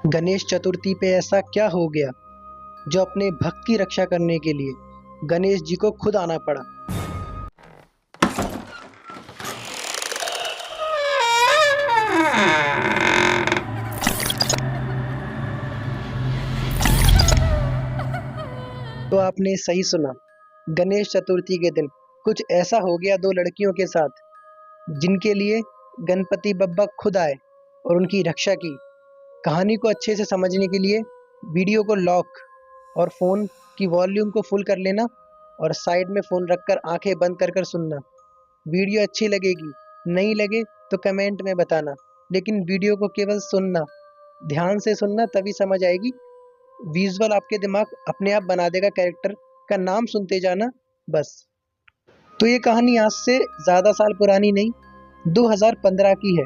गणेश चतुर्थी पे ऐसा क्या हो गया जो अपने भक्त की रक्षा करने के लिए गणेश जी को खुद आना पड़ा। तो आपने सही सुना। गणेश चतुर्थी के दिन कुछ ऐसा हो गया दो लड़कियों के साथ जिनके लिए गणपति बप्पा खुद आए और उनकी रक्षा की। कहानी को अच्छे से समझने के लिए वीडियो को लॉक और फ़ोन की वॉल्यूम को फुल कर लेना और साइड में फ़ोन रखकर आंखें बंद कर कर सुनना। वीडियो अच्छी लगेगी, नहीं लगे तो कमेंट में बताना, लेकिन वीडियो को केवल सुनना, ध्यान से सुनना, तभी समझ आएगी। विजुअल आपके दिमाग अपने आप बना देगा, कैरेक्टर का नाम सुनते जाना बस। तो ये कहानी आज से ज़्यादा साल पुरानी नहीं, 2015 की है।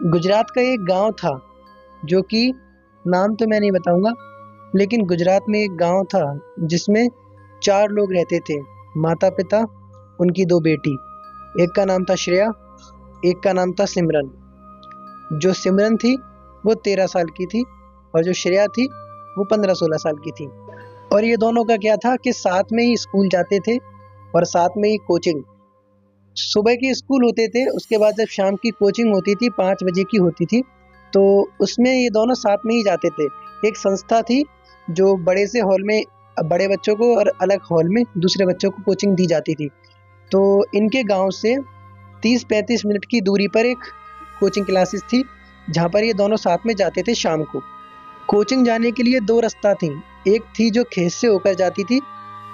गुजरात का एक गांव था जो कि नाम तो मैं नहीं बताऊंगा, लेकिन गुजरात में एक गांव था जिसमें 4 लोग रहते थे, माता पिता, उनकी 2 बेटी। एक का नाम था श्रेया, एक का नाम था सिमरन। जो सिमरन थी वो 13 साल की थी और जो श्रेया थी वो 15-16 साल की थी। और ये दोनों का क्या था कि साथ में ही स्कूल जाते थे और साथ में ही कोचिंग। सुबह के स्कूल होते थे, उसके बाद जब शाम की कोचिंग होती थी 5 बजे की होती थी, तो उसमें ये दोनों साथ में ही जाते थे। एक संस्था थी जो बड़े से हॉल में बड़े बच्चों को और अलग हॉल में दूसरे बच्चों को कोचिंग दी जाती थी। तो इनके गांव से 30-35 मिनट की दूरी पर एक कोचिंग क्लासेस थी जहाँ पर ये दोनों साथ में जाते थे शाम को। कोचिंग जाने के लिए 2 रास्ता थी। एक थी जो खेत से होकर जाती थी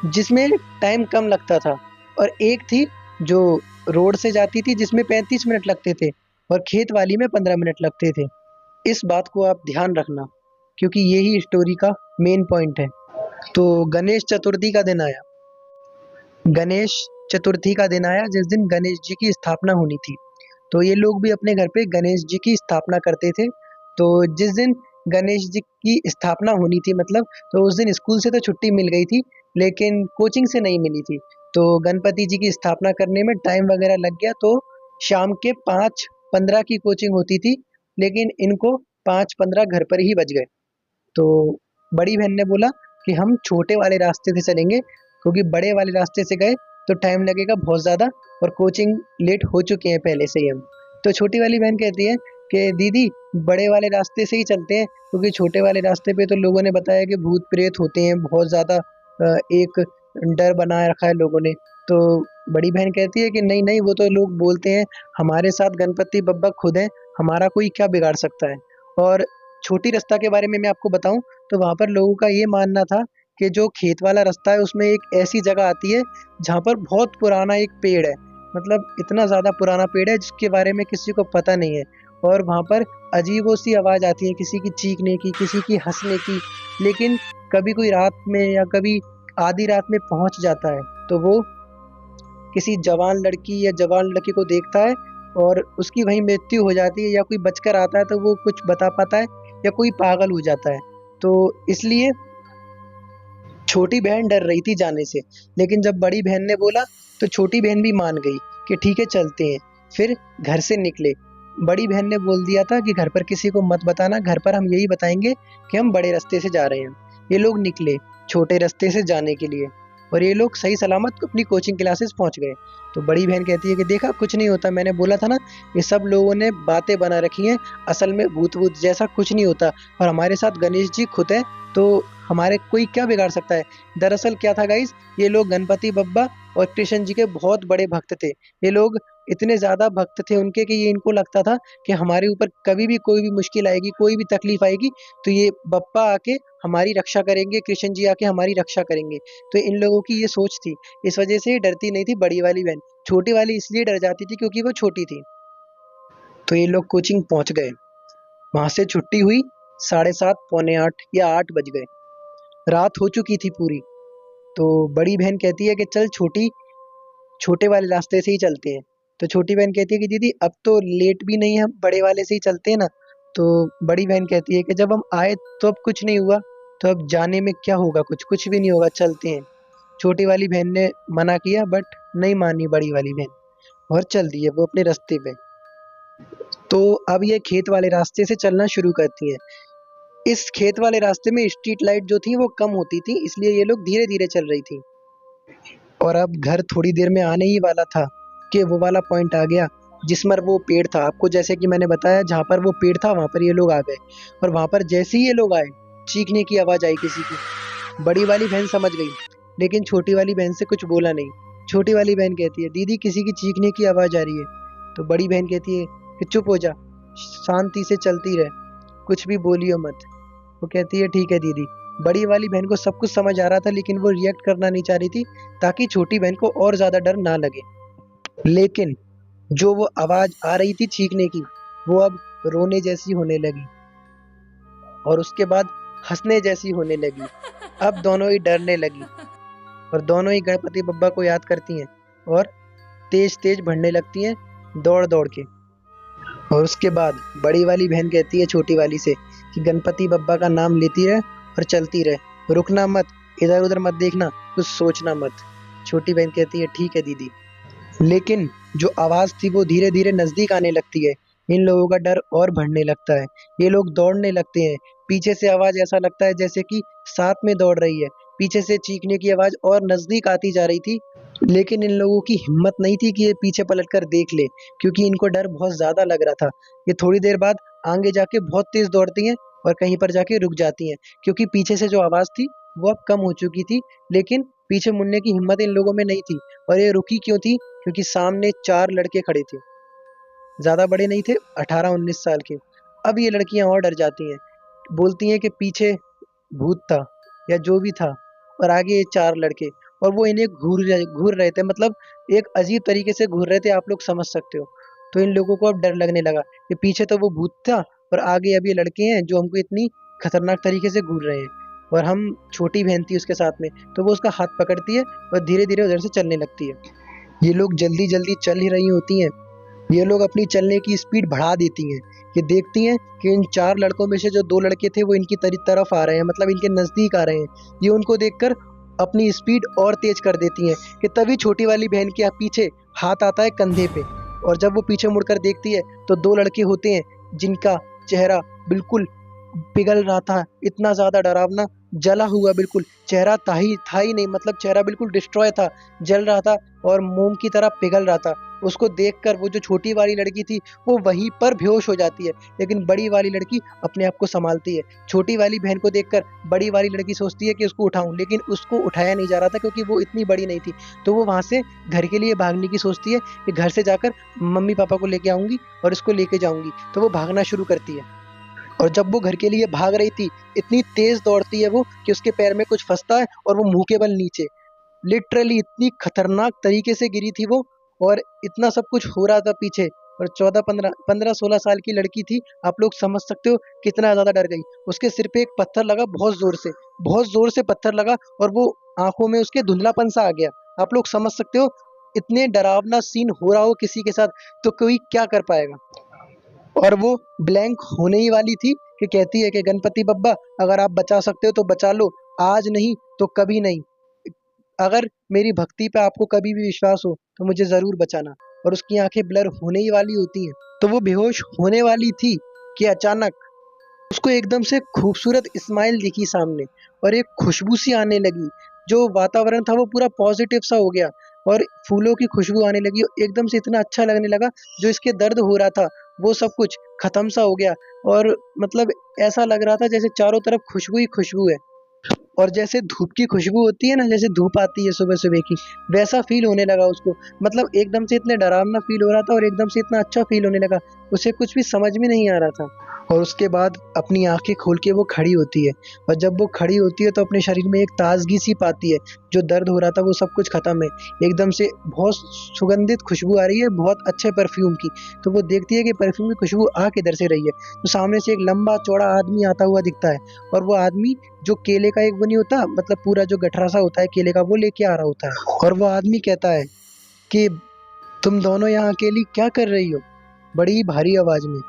जिसमें टाइम कम लगता था, और एक थी जो रोड से जाती थी जिसमें 35 मिनट लगते थे और खेत वाली में 15 मिनट लगते थे। इस बात को आप ध्यान रखना क्योंकि यही स्टोरी का मेन पॉइंट है। तो गणेश चतुर्थी का दिन आया। गणेश चतुर्थी का दिन आया जिस दिन गणेश जी की स्थापना होनी थी। तो ये लोग भी अपने घर पे गणेश जी की स्थापना करते थे। तो जिस दिन गणेश जी की स्थापना होनी थी, मतलब तो उस दिन स्कूल से तो छुट्टी मिल गई थी, लेकिन कोचिंग से नहीं मिली थी। तो गणपति जी की स्थापना करने में टाइम वगैरह लग गया, तो शाम के 5:15 की कोचिंग होती थी, लेकिन इनको 5:15 घर पर ही बज गए। तो बड़ी बहन ने बोला कि हम छोटे वाले रास्ते से चलेंगे क्योंकि बड़े वाले रास्ते से गए तो टाइम लगेगा बहुत ज़्यादा और कोचिंग लेट हो चुके हैं पहले से ही हम। तो छोटी वाली बहन कहती है कि दीदी बड़े वाले रास्ते से ही चलते हैं क्योंकि छोटे वाले रास्ते पे तो लोगों ने बताया कि भूत प्रेत होते हैं, बहुत ज़्यादा एक डर बनाए रखा है लोगों ने। तो बड़ी बहन कहती है कि नहीं नहीं, वो तो लोग बोलते हैं, हमारे साथ गणपति बप्पा खुद हैं, हमारा कोई क्या बिगाड़ सकता है। और छोटी रास्ता के बारे में मैं आपको बताऊं तो वहाँ पर लोगों का ये मानना था कि जो खेत वाला रास्ता है उसमें एक ऐसी जगह आती है जहाँ पर बहुत पुराना एक पेड़ है, मतलब इतना ज़्यादा पुराना पेड़ है जिसके बारे में किसी को पता नहीं है। और वहाँ पर अजीबो सी आवाज़ आती है, किसी की चीखने की, किसी की हंसने की। लेकिन कभी कोई रात में या कभी आधी रात में पहुँच जाता है तो वो किसी जवान लड़की या जवान लड़के को देखता है और उसकी वहीं मृत्यु हो जाती है, या कोई बचकर आता है तो वो कुछ बता पाता है, या कोई पागल हो जाता है। तो इसलिए छोटी बहन डर रही थी जाने से, लेकिन जब बड़ी बहन ने बोला तो छोटी बहन भी मान गई कि ठीक है चलते हैं। फिर घर से निकले। बड़ी बहन ने बोल दिया था कि घर पर किसी को मत बताना, घर पर हम यही बताएंगे कि हम बड़े रास्ते से जा रहे हैं। ये लोग निकले छोटे रास्ते से जाने के लिए और ये लोग सही सलामत अपनी कोचिंग क्लासेस पहुंच गए। तो बड़ी बहन कहती है कि देखा कुछ नहीं होता, मैंने बोला था ना, ये सब लोगों ने बातें बना रखी हैं, असल में भूत वूत जैसा कुछ नहीं होता और हमारे साथ गणेश जी खुद है, तो हमारे कोई क्या बिगाड़ सकता है। दरअसल क्या था गाइस, ये लोग गणपति बप्पा और कृष्ण जी के बहुत बड़े भक्त थे। ये लोग इतने ज़्यादा भक्त थे उनके कि ये इनको लगता था कि हमारे ऊपर कभी भी कोई भी मुश्किल आएगी, कोई भी तकलीफ आएगी तो ये बप्पा आके हमारी रक्षा करेंगे, कृष्ण जी आके हमारी रक्षा करेंगे। तो इन लोगों की ये सोच थी, इस वजह से ये डरती नहीं थी बड़ी वाली बहन। छोटी वाली इसलिए डर जाती थी क्योंकि वो छोटी थी। तो ये लोग कोचिंग पहुंच गए। वहां से छुट्टी हुई 7:30, पौने 8 या 8 बज गए। रात हो चुकी थी पूरी। तो बड़ी बहन कहती है कि चल छोटे वाले रास्ते से ही चलते हैं। तो छोटी बहन कहती है कि दीदी अब तो लेट भी नहीं है, हम बड़े वाले से ही चलते हैं ना। तो बड़ी बहन कहती है कि जब हम आए तो अब कुछ नहीं हुआ, तो अब जाने में क्या होगा, कुछ कुछ भी नहीं होगा, चलते हैं। छोटी वाली बहन ने मना किया बट नहीं मानी बड़ी वाली बहन और चल दिए वो अपने रास्ते पे। तो अब ये खेत वाले रास्ते से चलना शुरू करती है। इस खेत वाले रास्ते में स्ट्रीट लाइट जो थी वो कम होती थी, इसलिए ये लोग धीरे धीरे चल रही थी। और अब घर थोड़ी देर में आने ही वाला था कि वो वाला पॉइंट आ गया जिस पर वो पेड़ था। आपको जैसे कि मैंने बताया, जहाँ पर वो पेड़ था वहाँ पर ये लोग आ गए। और वहाँ पर जैसे ही ये लोग आए, चीखने की आवाज़ आई किसी की। बड़ी वाली बहन समझ गई, लेकिन छोटी वाली बहन से कुछ बोला नहीं। छोटी वाली बहन कहती है, दीदी किसी की चीखने की आवाज़ आ रही है। तो बड़ी बहन कहती है कि चुप हो जा, शांति से चलती रहे, कुछ भी बोलियो मत। वो कहती है ठीक है दीदी। बड़ी वाली बहन को सब कुछ समझ आ रहा था, लेकिन वो रिएक्ट करना नहीं चाह रही थी ताकि छोटी बहन को और ज्यादा डर ना लगे। लेकिन जो वो आवाज आ रही थी चीखने की, वो अब रोने जैसी होने लगी और उसके बाद हंसने जैसी होने लगी। अब दोनों ही डरने लगी और दोनों ही गणपति बब्बा को याद करती हैं और तेज तेज बढ़ने लगती हैं दौड़ दौड़ के। और उसके बाद बड़ी वाली बहन कहती है छोटी वाली से कि गणपति बब्बा का नाम लेती रहे और चलती रहे, रुकना मत, इधर उधर मत देखना, कुछ सोचना मत। छोटी बहन कहती है ठीक है दीदी। लेकिन जो आवाज थी वो धीरे धीरे नजदीक आने लगती है। इन लोगों का डर और बढ़ने लगता है। ये लोग दौड़ने लगते हैं। पीछे से आवाज ऐसा लगता है जैसे कि साथ में दौड़ रही है। पीछे से चीखने की आवाज और नजदीक आती जा रही थी, लेकिन इन लोगों की हिम्मत नहीं थी कि ये पीछे पलटकर देख ले, क्योंकि इनको डर बहुत ज्यादा लग रहा था। ये थोड़ी देर बाद आगे जाके बहुत तेज दौड़ती हैं और कहीं पर जाके रुक जाती हैं, क्योंकि पीछे से जो आवाज थी वो अब कम हो चुकी थी। लेकिन पीछे मुड़ने की हिम्मत इन लोगों में नहीं थी। और ये रुकी क्यों थी? क्योंकि सामने 4 लड़के खड़े थे। ज़्यादा बड़े नहीं थे, 18-19 साल के। अब ये लड़कियां और डर जाती हैं, बोलती हैं कि पीछे भूत था या जो भी था, और आगे ये 4 लड़के, और वो इन्हें घूर रहे थे, मतलब एक अजीब तरीके से घूर रहे थे, आप लोग समझ सकते हो। तो इन लोगों को अब डर लगने लगा कि पीछे तो वो भूत था और आगे अब ये लड़के हैं जो हमको इतनी खतरनाक तरीके से घूर रहे हैं। और हम छोटी बहन थी उसके साथ में, तो वो उसका हाथ पकड़ती है और धीरे धीरे उधर से चलने लगती है। ये लोग जल्दी जल्दी चल ही रही होती हैं। ये लोग अपनी चलने की स्पीड बढ़ा देती हैं। ये देखती हैं कि इन 4 लड़कों में से जो 2 लड़के थे वो इनकी तरफ आ रहे हैं, मतलब इनके नज़दीक आ रहे हैं। ये उनको देखकर अपनी स्पीड और तेज कर देती हैं कि तभी छोटी वाली बहन के पीछे हाथ आता है कंधे पे। और जब वो पीछे मुड़कर देखती है तो 2 लड़के होते हैं जिनका चेहरा बिल्कुल पिघल रहा था, इतना ज़्यादा डरावना, जला हुआ बिल्कुल चेहरा था ही नहीं, मतलब चेहरा बिल्कुल डिस्ट्रॉय था, जल रहा था और मोम की तरह पिघल रहा था। उसको देखकर वो जो छोटी वाली लड़की थी वो वहीं पर बेहोश हो जाती है, लेकिन बड़ी वाली लड़की अपने आप को संभालती है। छोटी वाली बहन को देखकर बड़ी वाली लड़की सोचती है कि उसको उठाऊं, लेकिन उसको उठाया नहीं जा रहा था क्योंकि वो इतनी बड़ी नहीं थी। तो वो वहां से घर के लिए भागने की सोचती है कि घर से जाकर मम्मी पापा को लेके आऊंगी और इसको लेके जाऊंगी। तो वो भागना शुरू करती है और जब वो घर के लिए भाग रही थी, इतनी तेज दौड़ती है वो कि उसके पैर में कुछ फंसता है और वो मुंह के बल नीचे, लिटरली इतनी खतरनाक तरीके से गिरी थी वो। और इतना सब कुछ हो रहा था पीछे, और 14 15 15 16 साल की लड़की थी, आप लोग समझ सकते हो कितना ज्यादा डर गई। उसके सिर पे एक पत्थर लगा, बहुत जोर से पत्थर लगा, और वो आंखों में उसके धुंधलापन सा आ गया। आप लोग समझ सकते हो, इतने डरावना सीन हो रहा हो किसी के साथ तो कोई क्या कर पाएगा। और वो ब्लैंक होने ही वाली थी कि कहती है कि गणपति बब्बा अगर आप बचा सकते हो तो बचा लो, आज नहीं तो कभी नहीं। अगर मेरी भक्ति पे आपको कभी भी विश्वास हो तो मुझे जरूर बचाना। और उसकी आंखें ब्लर होने ही वाली होती हैं, तो वो बेहोश होने वाली थी कि अचानक उसको एकदम से खूबसूरत स्माइल दिखी सामने, और एक खुशबू सी आने लगी। जो वातावरण था वो पूरा पॉजिटिव सा हो गया और फूलों की खुशबू आने लगी, एकदम से इतना अच्छा लगने लगा। जो इसके दर्द हो रहा था वो सब कुछ खत्म सा हो गया, और मतलब ऐसा लग रहा था जैसे चारों तरफ खुशबू ही खुशबू है। और जैसे धूप की खुशबू होती है ना, जैसे धूप आती है सुबह सुबह की, वैसा फील होने लगा उसको। मतलब एकदम से इतने डरावना फील हो रहा था और एकदम से इतना अच्छा फील होने लगा, उसे कुछ भी समझ में नहीं आ रहा था। और उसके बाद अपनी आंखें खोल के वो खड़ी होती है, और जब वो खड़ी होती है तो अपने शरीर में एक ताजगी सी पाती है। जो दर्द हो रहा था वो सब कुछ खत्म है। एकदम से बहुत सुगंधित खुशबू आ रही है, बहुत अच्छे परफ्यूम की। तो वो देखती है कि परफ्यूम की खुशबू आ किधर से रही है, तो सामने से एक लंबा चौड़ा आदमी आता हुआ दिखता है। और वो आदमी जो केले का एक वो नहीं होता, मतलब पूरा जो गठरा सा होता है केले का, वो लेके आ रहा होता है। और वो आदमी कहता है कि तुम दोनों यहाँ अकेली क्या कर रही हो, बड़ी भारी आवाज में।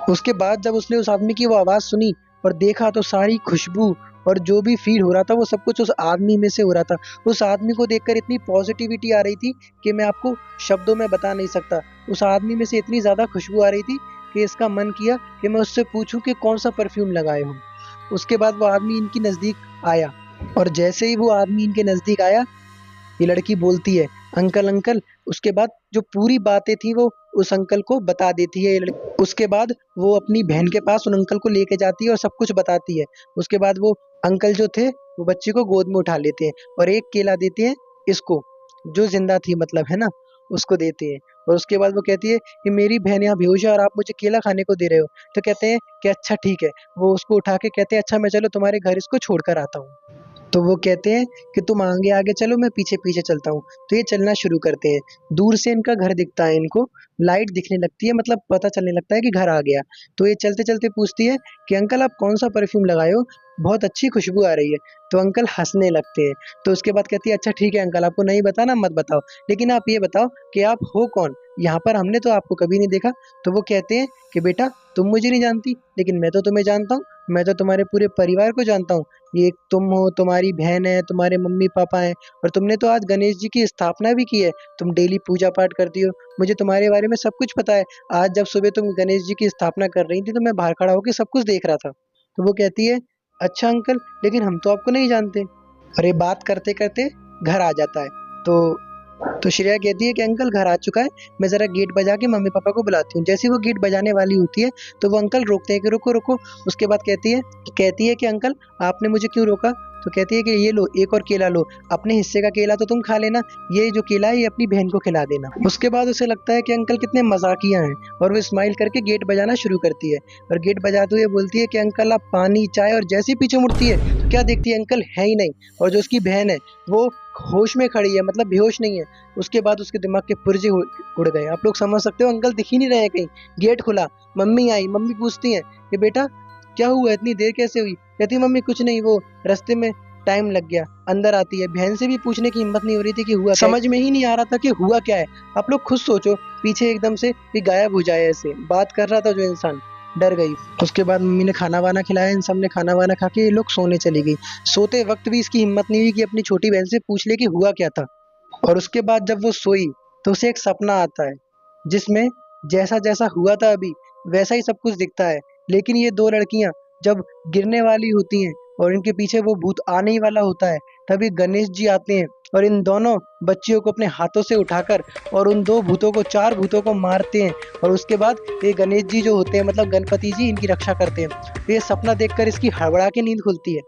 उसके बाद जब उसने उस आदमी की वो आवाज सुनी और देखा, तो सारी खुशबू और जो भी फील हो रहा था वो सब कुछ उस आदमी में से हो रहा था। उस आदमी को देखकर इतनी पॉजिटिविटी आ रही थी कि मैं आपको शब्दों में बता नहीं सकता। उस आदमी में से इतनी ज्यादा खुशबू आ रही थी कि इसका मन किया कि मैं उससे पूछूं कि कौन सा परफ्यूम लगाए हो। उसके बाद वो आदमी इनकी नज़दीक आया, और जैसे ही वो आदमी इनके नज़दीक आया, ये लड़की बोलती है, अंकल अंकल। उसके बाद जो पूरी बातें थी वो उस अंकल को बता देती है ये लड़की। उसके बाद वो अपनी बहन के पास उन अंकल को लेके जाती है और सब कुछ बताती है। उसके बाद वो अंकल जो थे वो बच्चे को गोद में उठा लेते हैं और एक केला देते हैं इसको, जो जिंदा थी मतलब, है ना, उसको देते हैं। और उसके बाद वो कहती है कि मेरी बहन यहाँ बेहोश है और आप मुझे केला खाने को दे रहे हो। तो कहते हैं कि अच्छा ठीक है। वो उसको उठा के कहते हैं अच्छा मैं चलो तुम्हारे घर इसको छोड़ कर आता हूँ। तो वो कहते हैं कि तुम आगे आगे चलो, मैं पीछे पीछे चलता हूँ। तो ये चलना शुरू करते हैं। दूर से इनका घर दिखता है इनको, लाइट दिखने लगती है, मतलब पता चलने लगता है कि घर आ गया। तो ये चलते चलते पूछती है कि अंकल आप कौन सा परफ्यूम लगाए हो, बहुत अच्छी खुशबू आ रही है। तो अंकल हंसने लगते हैं। तो उसके बाद कहती है अच्छा ठीक है अंकल, आपको नहीं बताना मत बताओ, लेकिन आप ये बताओ कि आप हो कौन, यहाँ पर हमने तो आपको कभी नहीं देखा। तो वो कहते हैं कि बेटा तुम मुझे नहीं जानती, लेकिन मैं तो तुम्हें जानता हूँ, मैं तो तुम्हारे पूरे परिवार को जानता हूँ। ये तुम हो, तुम्हारी बहन है, तुम्हारे मम्मी पापा हैं, और तुमने तो आज गणेश जी की स्थापना भी की है। तुम डेली पूजा पाठ करती हो, मुझे तुम्हारे बारे में सब कुछ पता है। आज जब सुबह तुम गणेश जी की स्थापना कर रही थी तो मैं बाहर खड़ा होकर सब कुछ देख रहा था। तो वो कहती है अच्छा अंकल, लेकिन हम तो आपको नहीं जानते। और ये बात करते करते घर आ जाता है। तो श्रेया कहती है कि अंकल घर आ चुका है, मैं ज़रा गेट बजा के मम्मी पापा को बुलाती हूँ। जैसे ही वो गेट बजाने वाली होती है तो वो अंकल रोकते हैं कि रुको रुको। उसके बाद कहती है कि अंकल आपने मुझे क्यों रोका। तो कहती है कि ये लो एक और केला लो, अपने हिस्से का केला तो तुम खा लेना, ये जो केला है ये अपनी बहन को खिला देना। उसके बाद उसे लगता है कि अंकल कितने मजाकिया हैं, और वो स्माइल करके गेट बजाना शुरू करती है। और गेट बजाते हुए बोलती है कि अंकल आप पानी चाय, और जैसे ही पीछे मुड़ती है तो क्या देखती है, अंकल है ही नहीं, और जो उसकी बहन है वो होश में खड़ी है, मतलब बेहोश नहीं है। उसके बाद उसके दिमाग के पुर्जे उड़ गए। आप लोग समझ सकते हो, अंकल दिख ही नहीं रहे कहीं। गेट खुला, मम्मी आई, मम्मी पूछती हैं कि बेटा क्या हुआ, इतनी देर कैसे हुई। कहती है मम्मी कुछ नहीं, वो रास्ते में टाइम लग गया। अंदर आती है, बहन से भी पूछने की हिम्मत नहीं हो रही थी कि हुआ क्या है। समझ में ही नहीं आ रहा था कि हुआ क्या है। आप लोग खुद सोचो, पीछे एकदम से ये गायब हो जाए, ऐसे बात कर रहा था जो इंसान, डर गई। उसके बाद मम्मी ने खाना वाना खिलाया, इन सब ने खाना वाना खा के ये लोग सोने चली गई। सोते वक्त भी इसकी हिम्मत नहीं हुई कि अपनी छोटी बहन से पूछ ले कि हुआ क्या था। और उसके बाद जब वो सोई तो उसे एक सपना आता है, जिसमें जैसा जैसा हुआ था अभी वैसा ही सब कुछ दिखता है। लेकिन ये दो लड़कियां जब गिरने वाली होती हैं और इनके पीछे वो भूत आने ही वाला होता है, तभी गणेश जी आते हैं और इन दोनों बच्चियों को अपने हाथों से उठाकर और उन दो भूतों को, चार भूतों को मारते हैं। और उसके बाद ये गणेश जी जो होते हैं, मतलब गणपति जी, इनकी रक्षा करते हैं। तो ये सपना देखकर इसकी हड़बड़ा के नींद खुलती है,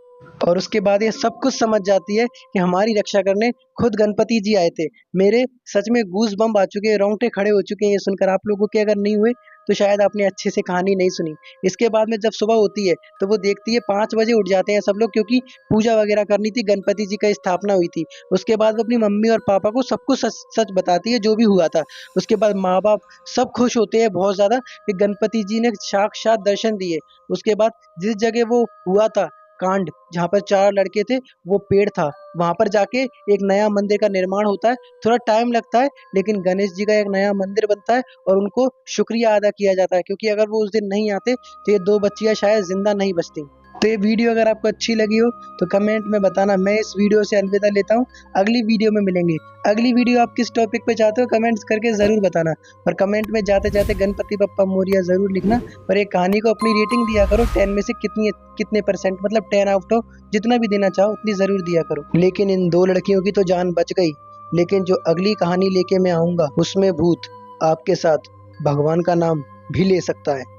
और उसके बाद ये सब कुछ समझ जाती है कि हमारी रक्षा करने खुद गणपति जी आए थे। मेरे सच में गूज बम्प आ चुके हैं, रोंगटे खड़े हो चुके हैं ये सुनकर। आप लोगों के अगर नहीं हुए तो शायद आपने अच्छे से कहानी नहीं सुनी। इसके बाद में जब सुबह होती है तो वो देखती है 5 बजे उठ जाते हैं सब लोग, क्योंकि पूजा वगैरह करनी थी, गणपति जी का स्थापना हुई थी। उसके बाद वो अपनी मम्मी और पापा को सब कुछ सच सच बताती है जो भी हुआ था। उसके बाद माँ बाप सब खुश होते हैं बहुत ज़्यादा कि गणपति जी ने साक्षात दर्शन दिए। उसके बाद जिस जगह वो हुआ था कांड, जहाँ पर 4 लड़के थे, वो पेड़ था। वहाँ पर जाके एक नया मंदिर का निर्माण होता है। थोड़ा टाइम लगता है, लेकिन गणेश जी का एक नया मंदिर बनता है और उनको शुक्रिया अदा किया जाता है, क्योंकि अगर वो उस दिन नहीं आते तो ये 2 बच्चियाँ शायद जिंदा नहीं बचती। तो ये वीडियो अगर आपको अच्छी लगी हो तो कमेंट में बताना। मैं इस वीडियो से अलविदा लेता हूँ, अगली वीडियो में मिलेंगे। अगली वीडियो आप किस टॉपिक पे चाहते हो कमेंट्स करके ज़रूर बताना, और कमेंट में जाते जाते गणपति बप्पा मोरिया ज़रूर लिखना। और एक कहानी को अपनी रेटिंग दिया करो, 10 में से कितने परसेंट, मतलब 10 आउट ऑफ जितना भी देना चाहो उतनी ज़रूर दिया करो। लेकिन इन 2 लड़कियों की तो जान बच गई, लेकिन जो अगली कहानी लेके मैं आऊँगा उसमें भूत आपके साथ भगवान का नाम भी ले सकता है।